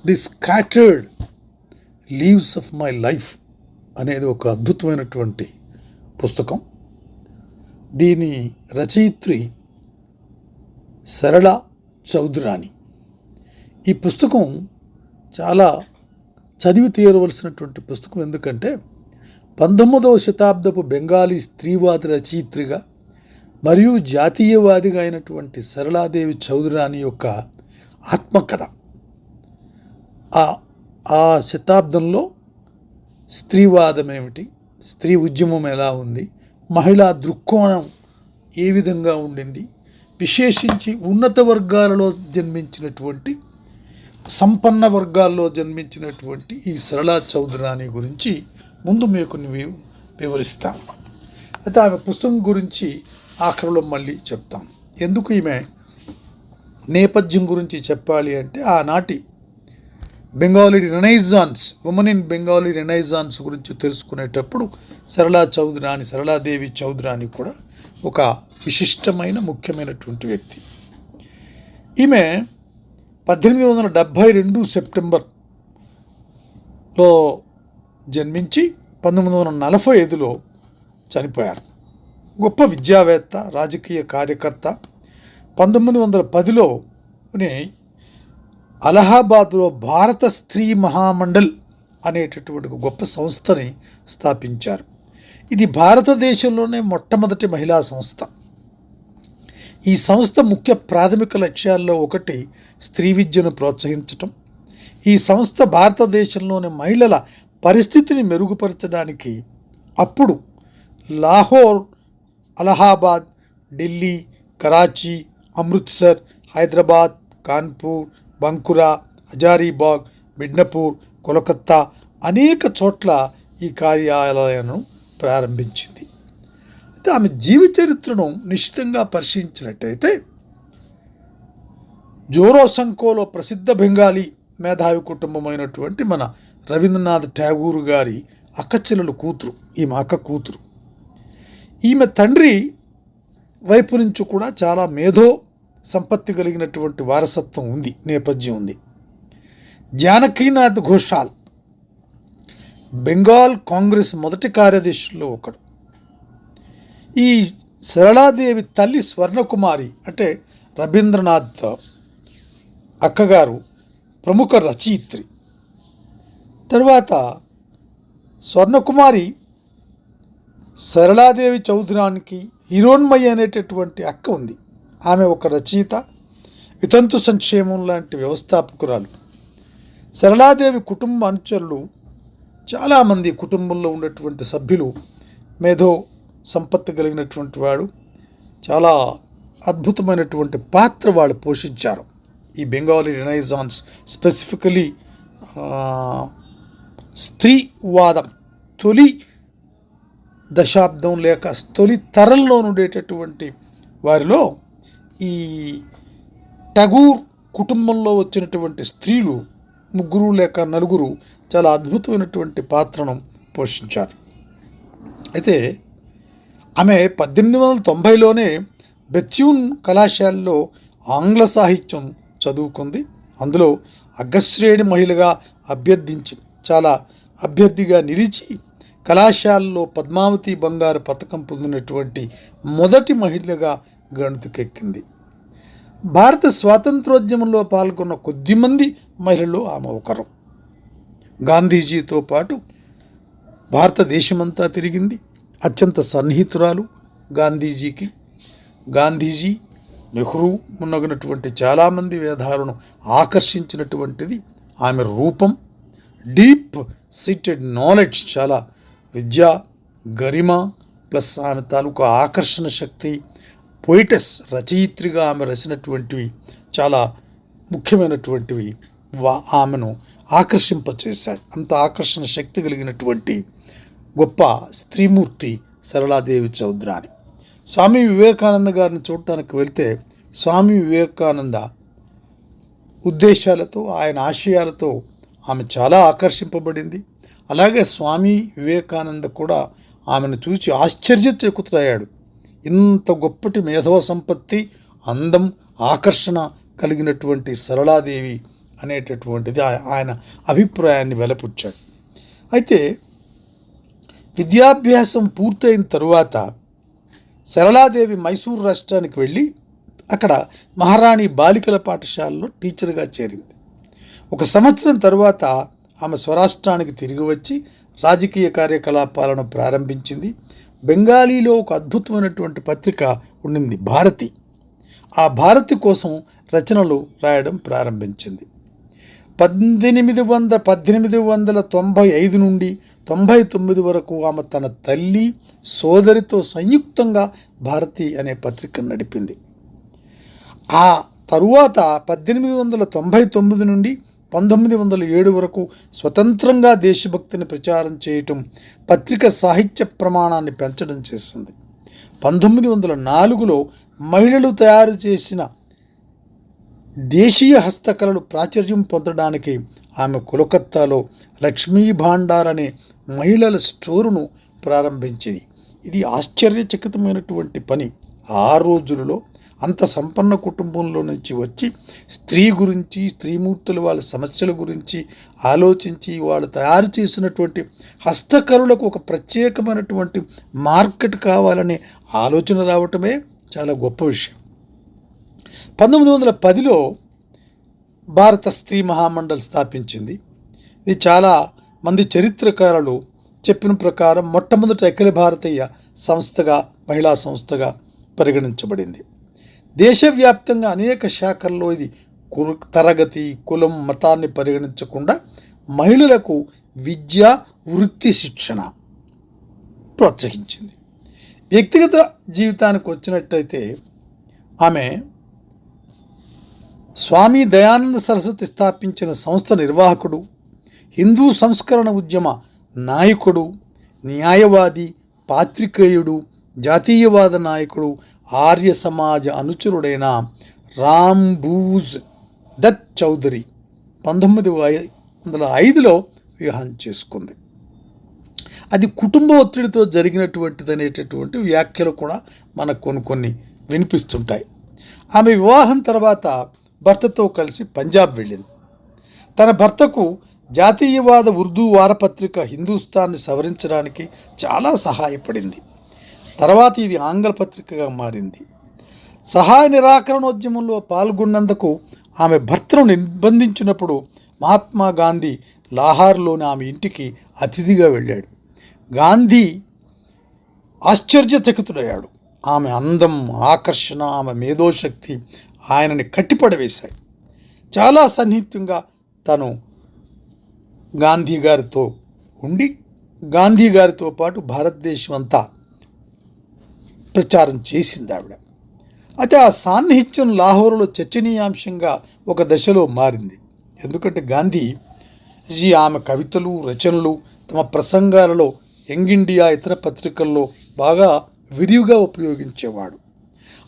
The scattered leaves of my life అనేది ఒక అద్భుతమైనటువంటి పుస్తకం. దీని రచయిత్రి సరళ చౌదరాని. ఈ పుస్తకం చాలా చదివి తీరవలసినటువంటి పుస్తకం. ఎందుకంటే 19వ శతాబ్దపు బెంగాలీ స్త్రీవాద రచయిత్రిగా మరియు జాతీయవాదిగా అయినటువంటి సరళాదేవి చౌదరాని యొక్క ఆత్మకథ. ఆ శతాబ్దంలో స్త్రీవాదం ఏమిటి, స్త్రీ ఉద్యమం ఎలా ఉంది, మహిళా దృక్కోణం ఏ విధంగా ఉండింది, విశేషించి ఉన్నత వర్గాలలో జన్మించినటువంటి, సంపన్న వర్గాల్లో జన్మించినటువంటి ఈ సరళా చౌదరాని గురించి ముందు మీకు వివరిస్తాను. అయితే ఆమె పుస్తకం గురించి ఆఖరిలో మళ్ళీ చెప్తాను. ఎందుకు ఈమె నేపథ్యం గురించి చెప్పాలి అంటే, ఆనాటి Bengali renaissance, women in Bengali renaissance గురించి తెలుసుకునేటప్పుడు సరళాదేవి చౌదరాని కూడా ఒక విశిష్టమైన ముఖ్యమైనటువంటి వ్యక్తి. ఈమె 1872 సెప్టెంబర్లో జన్మించి 1945లో చనిపోయారు. గొప్ప విద్యావేత్త, రాజకీయ కార్యకర్త. 1910లోనే అలహాబాద్లో భారత స్త్రీ మహామండల్ అనేటటువంటి గొప్ప సంస్థని స్థాపించారు. ఇది భారతదేశంలోనే మొట్టమొదటి మహిళా సంస్థ. ఈ సంస్థ ముఖ్య ప్రాథమిక లక్ష్యాల్లో ఒకటి స్త్రీ విద్యను ప్రోత్సహించటం. ఈ సంస్థ భారతదేశంలోని మహిళల పరిస్థితిని మెరుగుపరచడానికి అప్పుడు లాహోర్, అలహాబాద్, ఢిల్లీ, కరాచీ, అమృత్సర్, హైదరాబాద్, కాన్పూర్, బంకురా, హజారీబాగ్, మిడ్నపూర్, కోలకత్తా అనేక చోట్ల ఈ కార్యాలయాలను ప్రారంభించింది. అయితే ఆమె జీవిత చరిత్రను నిశ్చితంగా పరిశీలించినట్టయితే, జోరోసంకోలో ప్రసిద్ధ బెంగాలీ మేధావి కుటుంబమైనటువంటి మన రవీంద్రనాథ్ ఠాగూర్ గారి అక్కచెల్లెలు కూతురు, ఈమె అక్క కూతురు. ఈమె తండ్రి వైపు నుంచి కూడా చాలా మేధో సంపత్తి కలిగినటువంటి వారసత్వం ఉంది, నేపథ్యం ఉంది. జానకీనాథ్ ఘోషాల్ బెంగాల్ కాంగ్రెస్ మొదటి కార్యదర్శుల్లో ఒకడు. ఈ సరళాదేవి తల్లి స్వర్ణకుమారి అంటే రవీంద్రనాథ్ అక్కగారు ప్రముఖ రచయిత్రి. తర్వాత స్వర్ణకుమారి సరళాదేవి చౌదరానికి హిరోన్మయి అనేటటువంటి అక్క ఉంది. ఆమె ఒక రచయిత, వితంతు సంక్షేమం లాంటి వ్యవస్థాపకురాలు. సరళాదేవి కుటుంబ అనుచరులు చాలామంది, కుటుంబంలో ఉన్నటువంటి సభ్యులు మేధో సంపత్తి కలిగినటువంటి వాడు. చాలా అద్భుతమైనటువంటి పాత్ర వాళ్ళు పోషించారు ఈ బెంగాలీ రెనైజాన్స్, స్పెసిఫికలీ స్త్రీవాదం తొలి దశాబ్దం లేక తొలి తరంలో ఉండేటటువంటి వారిలో ఈ ఠాగూర్ కుటుంబంలో వచ్చినటువంటి స్త్రీలు 3 లేక 4 చాలా అద్భుతమైనటువంటి పాత్రను పోషించారు. అయితే ఆమె 1890లోనే బెత్యూన్ కళాశాలలో ఆంగ్ల సాహిత్యం చదువుకుంది. అందులో అగ్రశ్రేణి మహిళగా అభ్యర్థిగా నిలిచి కళాశాలలో పద్మావతి బంగారు పథకం పొందినటువంటి మొదటి మహిళగా గణతికెక్కింది. భారత స్వాతంత్రోద్యమంలో పాల్గొన్న కొద్దిమంది మహిళల్లో ఆమె ఒకరు. గాంధీజీతో పాటు భారతదేశమంతా తిరిగింది. అత్యంత సన్నిహితురాలు గాంధీజీకి. గాంధీజీ, నెహ్రూ మున్నగినటువంటి చాలామంది మేధావులను ఆకర్షించినటువంటిది ఆమె రూపం. డీప్ సీటెడ్ నాలెడ్జ్, చాలా విద్య, గరిమ, ప్లస్ ఆమె తాలూకా ఆకర్షణ శక్తి. పోయిటస్, రచయిత్రిగా ఆమె రచినటువంటివి చాలా ముఖ్యమైనటువంటివి ఆమెను ఆకర్షింపచేశాయి. అంత ఆకర్షణ శక్తి కలిగినటువంటి గొప్ప స్త్రీమూర్తి సరళాదేవి చౌదరాని. స్వామి వివేకానంద గారిని చూడటానికి వెళ్తే, స్వామి వివేకానంద ఉద్దేశాలతో, ఆయన ఆశయాలతో ఆమె చాలా ఆకర్షింపబడింది. అలాగే స్వామి వివేకానంద కూడా ఆమెను చూసి ఆశ్చర్యచకితుడయ్యాడు. ఇంత గొప్పటి మేధవ సంపత్తి, అందం, ఆకర్షణ కలిగినటువంటి సరళాదేవి అనేటటువంటిది ఆయన అభిప్రాయాన్ని వెలపుచ్చాడు. అయితే విద్యాభ్యాసం పూర్తయిన తరువాత సరళాదేవి మైసూరు రాష్ట్రానికి వెళ్ళి అక్కడ మహారాణి బాలికల పాఠశాలలో టీచర్గా చేరింది. 1 సంవత్సరం తరువాత ఆమె స్వరాష్ట్రానికి తిరిగి వచ్చి రాజకీయ కార్యకలాపాలను ప్రారంభించింది. బెంగాలీలో ఒక అద్భుతమైనటువంటి పత్రిక ఉండింది, భారతి. ఆ భారతి కోసం రచనలు రాయడం ప్రారంభించింది. 1895 నుండి 99 వరకు ఆమె తన తల్లి, సోదరితో సంయుక్తంగా భారతి అనే పత్రికను నడిపింది. ఆ తరువాత 1899 నుండి 1907 వరకు స్వతంత్రంగా దేశభక్తిని ప్రచారం చేయటం, పత్రిక సాహిత్య ప్రమాణాన్ని పెంచడం చేసింది. 1904లో మహిళలు తయారు చేసిన దేశీయ హస్తకళలు ప్రాచుర్యం పొందడానికి ఆమె కోలకత్తాలో లక్ష్మీ భాండార్ అనే మహిళల స్టోరును ప్రారంభించింది. ఇది ఆశ్చర్యచకితమైనటువంటి పని. ఆ రోజులలో అంత సంపన్న కుటుంబంలో నుంచి వచ్చి స్త్రీ గురించి, స్త్రీమూర్తులు వాళ్ళ సమస్యల గురించి ఆలోచించి వాళ్ళు తయారు చేసినటువంటి హస్తకళలకు ఒక ప్రత్యేకమైనటువంటి మార్కెట్ కావాలనే ఆలోచన రావటమే చాలా గొప్ప విషయం. 1910లో భారత స్త్రీ మహామండల్ స్థాపించింది. ఇది చాలా మంది చరిత్రకారులు చెప్పిన ప్రకారం మొట్టమొదటి అఖిల భారతీయ సంస్థగా, మహిళా సంస్థగా పరిగణించబడింది. దేశవ్యాప్తంగా అనేక శాఖల్లో ఇది తరగతి, కులం, మతాన్ని పరిగణించకుండా మహిళలకు విద్య, వృత్తి శిక్షణ ప్రోత్సహించింది. వ్యక్తిగత జీవితానికి వచ్చినట్టయితే ఆమె స్వామి దయానంద సరస్వతి స్థాపించిన సంస్థ నిర్వాహకుడు, హిందూ సంస్కరణ ఉద్యమ నాయకుడు, న్యాయవాది, పాత్రికేయుడు, జాతీయవాద నాయకుడు, ఆర్య సమాజ అనుచరుడైన రామ్ బూజ్ దత్ చౌదరి 1905లో వివాహం చేసుకుంది. అది కుటుంబ ఒత్తిడితో జరిగినటువంటిది అనేటటువంటి వ్యాఖ్యలు కూడా మనకు కొన్ని వినిపిస్తుంటాయి. ఆమె వివాహం తర్వాత భర్తతో కలిసి పంజాబ్ వెళ్ళింది. తన భర్తకు జాతీయవాద ఉర్దూ వారపత్రిక హిందూస్థాన్ని సవరించడానికి చాలా సహాయపడింది. తర్వాత ఇది ఆంగ్ల పత్రికగా మారింది. సహాయ నిరాకరణోద్యమంలో పాల్గొన్నందుకు ఆమె భర్తను నిర్బంధించినప్పుడు మహాత్మా గాంధీ లాహార్లోని ఆమె ఇంటికి అతిథిగా వెళ్ళాడు. గాంధీ ఆశ్చర్యచకితుడయ్యాడు. ఆమె అందం, ఆకర్షణ, ఆమె మేధోశక్తి ఆయనని కట్టిపడవేశాయి. చాలా సన్నిహితంగా తను గాంధీ గారితో ఉండి గాంధీ గారితో పాటు భారతదేశం అంతా ప్రచారం చేసింది ఆవిడ. అయితే ఆ సాన్నిహిత్యం లాహోరులో చర్చనీయాంశంగా ఒక దశలో మారింది. ఎందుకంటే గాంధీజీ ఆమె కవితలు, రచనలు తమ ప్రసంగాలలో యంగ్ ఇండియా, ఇతర పత్రికల్లో బాగా విరివిగా ఉపయోగించేవాడు.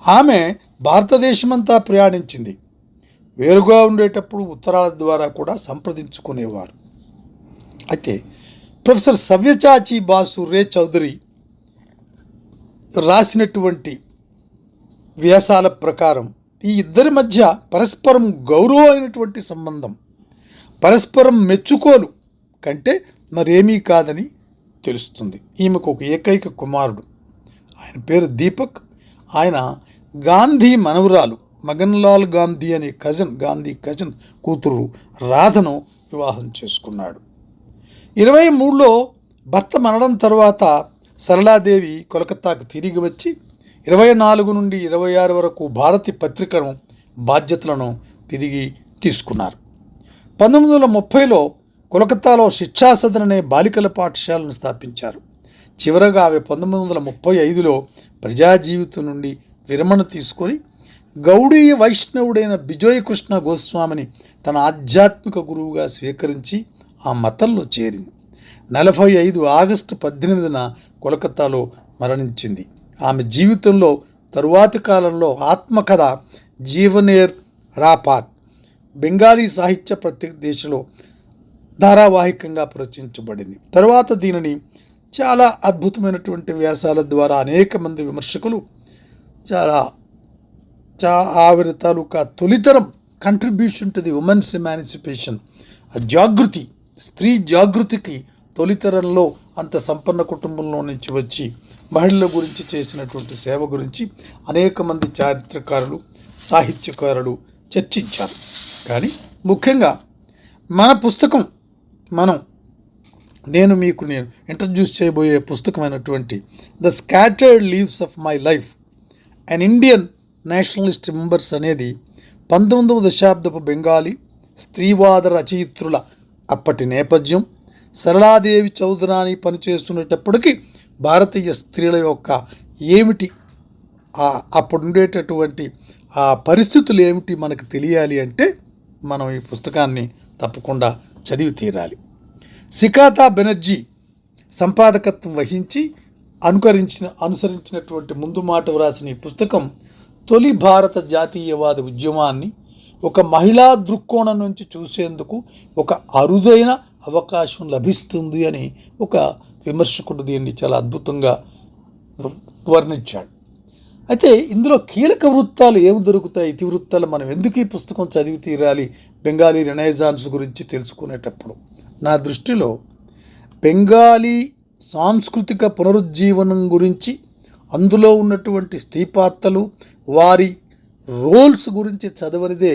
ఆమె భారతదేశమంతా ప్రయాణించింది. వేరుగా ఉండేటప్పుడు ఉత్తరాల ద్వారా కూడా సంప్రదించుకునేవారు. అయితే ప్రొఫెసర్ సవ్యచాచి బాసు రే చౌదరి రాసినటువంటి వ్యాసాల ప్రకారం ఈ ఇద్దరి మధ్య పరస్పరం గౌరవమైనటువంటి సంబంధం, పరస్పరం మెచ్చుకోలు కంటే మరేమీ కాదని తెలుస్తుంది. ఈమెకు ఒక ఏకైక కుమారుడు, ఆయన పేరు దీపక్. ఆయన గాంధీ మనవరాలు మగన్లాల్ గాంధీ అనే గాంధీ కజిన్ కూతురు రాధను వివాహం చేసుకున్నాడు. 1923లో భర్త మరణం తర్వాత సరళాదేవి కోలకత్తాకు తిరిగి వచ్చి 1924 నుండి 1926 వరకు భారతి పత్రికను బాధ్యతలను తిరిగి తీసుకున్నారు. 1930లో కోలకత్తాలో శిక్షా సదన్ అనే బాలికల పాఠశాలను స్థాపించారు. చివరగా ఆమె 1935లో ప్రజా జీవితం నుండి విరమణ తీసుకొని గౌడీయ వైష్ణవుడైన బిజోయ్ కృష్ణ గోస్వామిని తన ఆధ్యాత్మిక గురువుగా స్వీకరించి ఆ మతంలో చేరింది. 45 ఆగస్టు 18న కోలకత్తాలో మరణించింది. ఆమె జీవితంలో తరువాతి కాలంలో ఆత్మకథ జీవనేర్ రాపాక్ బెంగాలీ సాహిత్య పత్రిక దేశంలో ధారావాహికంగా ప్రచురించబడింది. తర్వాత దీనిని చాలా అద్భుతమైనటువంటి వ్యాసాల ద్వారా అనేక మంది విమర్శకులు ఆవిడ తాలూకా తొలితరం contribution to the women's emancipation, ఆ జాగృతి, స్త్రీ జాగృతికి తొలితరంలో అంత సంపన్న కుటుంబంలో నుంచి వచ్చి మహిళల గురించి చేసినటువంటి సేవ గురించి అనేక మంది చారిత్రకారులు, సాహిత్యకారులు చర్చించారు. కానీ ముఖ్యంగా మన పుస్తకం నేను ఇంట్రడ్యూస్ చేయబోయే పుస్తకమైనటువంటి the scattered leaves of my life and Indian nationalist members అనేది 19వ దశాబ్దపు బెంగాలీ స్త్రీవాద రచయిత్రుల అప్పటి నేపథ్యం, సరళాదేవి చౌదరాని పనిచేస్తున్నప్పటికీ భారతీయ స్త్రీల యొక్క ఏమిటి, అప్పుడుండేటటువంటి ఆ పరిస్థితులు ఏమిటి మనకు తెలియాలి అంటే మనం ఈ పుస్తకాన్ని తప్పకుండా చదివి తీరాలి. సికాతా బెనర్జీ సంపాదకత్వం వహించి అనుసరించినటువంటి ముందు మాట వ్రాసిన ఈ పుస్తకం తొలి భారత జాతీయవాద ఉద్యమాన్ని ఒక మహిళా దృక్కోణం నుంచి చూసేందుకు ఒక అరుదైన అవకాశం లభిస్తుంది అని ఒక విమర్శకుడు దీన్ని చాలా అద్భుతంగా వర్ణించాడు. అయితే ఇందులో కీలక వృత్తాలు ఏమి దొరుకుతాయి, ఇతివృత్తాలు మనం ఎందుకు ఈ పుస్తకం చదివి తీరాలి బెంగాలీ రెనైజాన్స్ గురించి తెలుసుకునేటప్పుడు? నా దృష్టిలో బెంగాలీ సాంస్కృతిక పునరుజ్జీవనం గురించి, అందులో ఉన్నటువంటి స్త్రీ పాత్రలు, వారి రోల్స్ గురించి చదవనిదే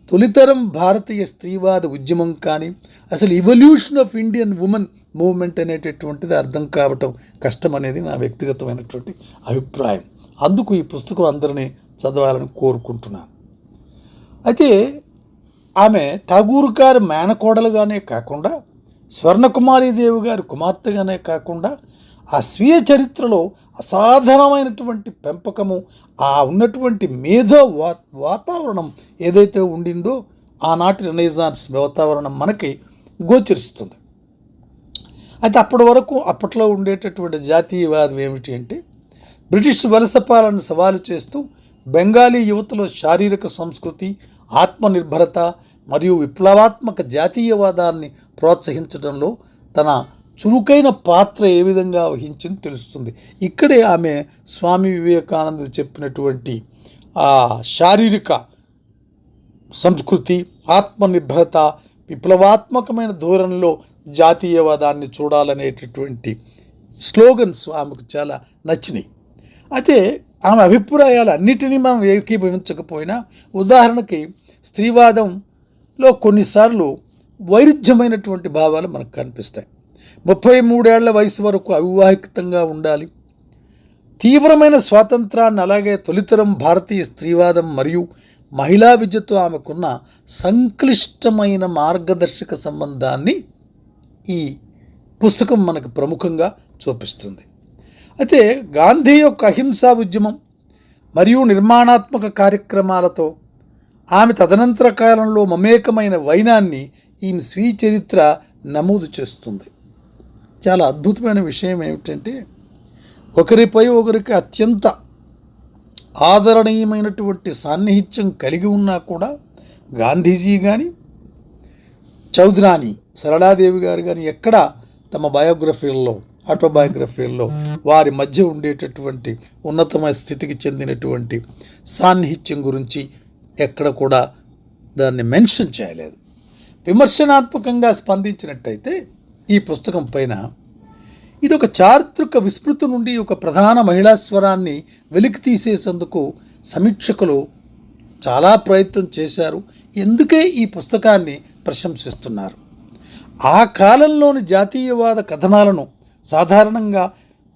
తొలితరం భారతీయ స్త్రీవాద ఉద్యమం కానీ అసలు evolution of Indian women movement అనేటటువంటిది అర్థం కావటం కష్టం అనేది నా వ్యక్తిగతమైనటువంటి అభిప్రాయం. అందుకు ఈ పుస్తకం అందరినీ చదవాలని కోరుకుంటున్నాను. అయితే ఆమె ఠాగూర్ గారి మేనకోడలుగానే కాకుండా, స్వర్ణకుమారీదేవి గారి కుమార్తెగానే కాకుండా, ఆ స్వీయ చరిత్రలో అసాధారణమైనటువంటి పెంపకము, ఆ ఉన్నటువంటి మేధో వాతావరణం ఏదైతే ఉండిందో ఆనాటి రెనైజాన్స్ వాతావరణం మనకి గోచరిస్తుంది. అయితే అప్పట్లో ఉండేటటువంటి జాతీయవాదం ఏమిటి అంటే, బ్రిటిష్ వలస పాలన సవాలు చేస్తూ బెంగాలీ యువతలో శారీరక సంస్కృతి, ఆత్మనిర్భరత మరియు విప్లవాత్మక జాతీయవాదాన్ని ప్రోత్సహించడంలో తన చురుకైన పాత్ర ఏ విధంగా వహించింది తెలుస్తుంది. ఇక్కడే ఆమె స్వామి వివేకానంద చెప్పినటువంటి ఆ శారీరక సంస్కృతి, ఆత్మనిర్భరత, విప్లవాత్మకమైన ధోరణిలో జాతీయవాదాన్ని చూడాలనేటటువంటి స్లోగన్స్ ఆమెకు చాలా నచ్చినాయి. అయితే ఆమె అభిప్రాయాలు అన్నిటినీ మనం ఏకీభవించకపోయినా, ఉదాహరణకి స్త్రీవాదంలో కొన్నిసార్లు వైరుధ్యమైనటువంటి భావాలు మనకు కనిపిస్తాయి. 33 ఏళ్ల వయసు వరకు అవివాహితంగా ఉండాలి, తీవ్రమైన స్వాతంత్రాన్ని, అలాగే తొలితరం భారతీయ స్త్రీవాదం మరియు మహిళా విద్యతో ఆమెకున్న సంక్లిష్టమైన మార్గదర్శక సంబంధాన్ని ఈ పుస్తకం మనకు ప్రముఖంగా చూపిస్తుంది. అయితే గాంధీ యొక్క అహింసా ఉద్యమం మరియు నిర్మాణాత్మక కార్యక్రమాలతో ఆమె తదనంతర కాలంలో మమేకమైన వైనాన్ని ఈమె స్వీయ చరిత్ర నమోదు చేస్తుంది. చాలా అద్భుతమైన విషయం ఏమిటంటే, ఒకరిపై ఒకరికి అత్యంత ఆదరణీయమైనటువంటి సాన్నిహిత్యం కలిగి ఉన్నా కూడా గాంధీజీ కానీ, చౌదరాని సరళాదేవి గారు కానీ ఎక్కడ తమ ఆటోబయోగ్రఫీల్లో వారి మధ్య ఉండేటటువంటి ఉన్నతమైన స్థితికి చెందినటువంటి సాన్నిహిత్యం గురించి ఎక్కడ కూడా దాన్ని మెన్షన్ చేయలేదు. విమర్శనాత్మకంగా స్పందించినట్టయితే ఈ పుస్తకం పైన ఇది ఒక చారిత్రక విస్మృతి నుండి ఒక ప్రధాన మహిళా స్వరాన్ని వెలికి తీసేసేందుకు సమీక్షకులు చాలా ప్రయత్నం చేశారు. ఎందుకే ఈ పుస్తకాన్ని ప్రశంసిస్తున్నారు? ఆ కాలంలోని జాతీయవాద కథనాలను సాధారణంగా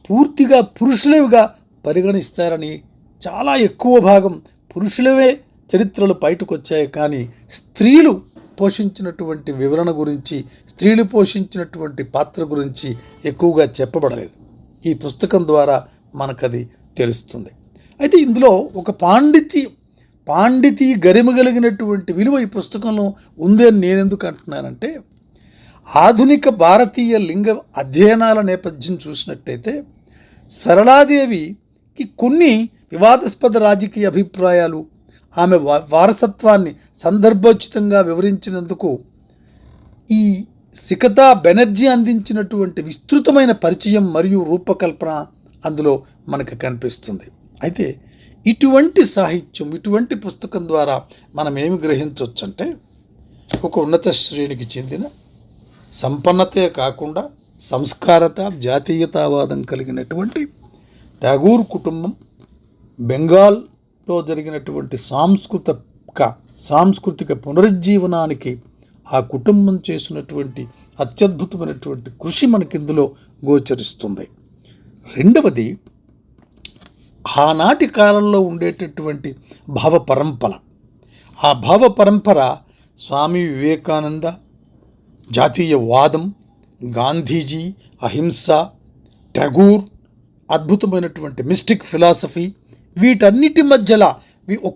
పూర్తిగా పురుషులవిగా పరిగణిస్తారని, చాలా ఎక్కువ భాగం పురుషులవే చరిత్రలు బయటకు వచ్చాయి, కానీ స్త్రీలు పోషించినటువంటి వివరణ గురించి, స్త్రీలు పోషించినటువంటి పాత్ర గురించి ఎక్కువగా చెప్పబడలేదు. ఈ పుస్తకం ద్వారా మనకది తెలుస్తుంది. అయితే ఇందులో ఒక పాండితీ గరిమగలిగినటువంటి విలువ ఈ పుస్తకంలో ఉంది అని నేను ఎందుకు అంటున్నానంటే, ఆధునిక భారతీయ లింగ అధ్యయనాల నేపథ్యం చూసినట్టయితే సరళాదేవికి కొన్ని వివాదాస్పద రాజకీయ అభిప్రాయాలు, ఆమె వారసత్వాన్ని సందర్భోచితంగా వివరించినందుకు ఈ సికతా బెనర్జీ అందించినటువంటి విస్తృతమైన పరిచయం మరియు రూపకల్పన అందులో మనకు కనిపిస్తుంది. అయితే ఇటువంటి సాహిత్యం, ఇటువంటి పుస్తకం ద్వారా మనం ఏమి గ్రహించవచ్చు అంటే, ఒక ఉన్నత శ్రేణికి చెందిన సంపన్నతే కాకుండా సంస్కారత, జాతీయతావాదం కలిగినటువంటి ఠాగూర్ కుటుంబం బెంగాల్లో జరిగినటువంటి సాంస్కృతిక పునరుజ్జీవనానికి ఆ కుటుంబం చేసినటువంటి అత్యద్భుతమైనటువంటి కృషి మనకి ఇందులో గోచరిస్తుంది. రెండవది, ఆనాటి కాలంలో ఉండేటటువంటి భావ పరంపర. ఆ భావ పరంపర స్వామి వివేకానంద, జాతీయవాదం, గాంధీజీ, అహింస, ఠాగూర్, అద్భుతమైనటువంటి మిస్టిక్ ఫిలాసఫీ, వీటన్నిటి మధ్యలో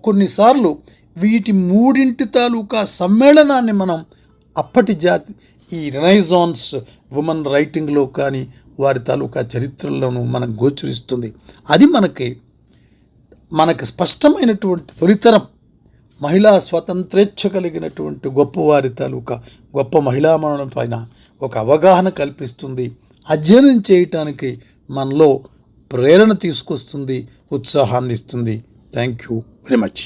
కొన్నిసార్లు వీటి మూడింటి తాలూకా సమ్మేళనాన్ని మనం అప్పటి ఈ రెనైజాన్స్ ఉమెన్ రైటింగ్లో కానీ వారి తాలూకా చరిత్రలోనూ మనకు గోచరిస్తుంది. అది మనకి స్పష్టమైనటువంటి తొలితరం మహిళా స్వతంత్రేచ్ఛ కలిగినటువంటి గొప్పవారి తాలూకా గొప్ప మహిళామణుల పైన ఒక అవగాహన కల్పిస్తుంది. అధ్యయనం చేయటానికి మనలో ప్రేరణ తీసుకొస్తుంది, ఉత్సాహాన్ని ఇస్తుంది. Thank you very much.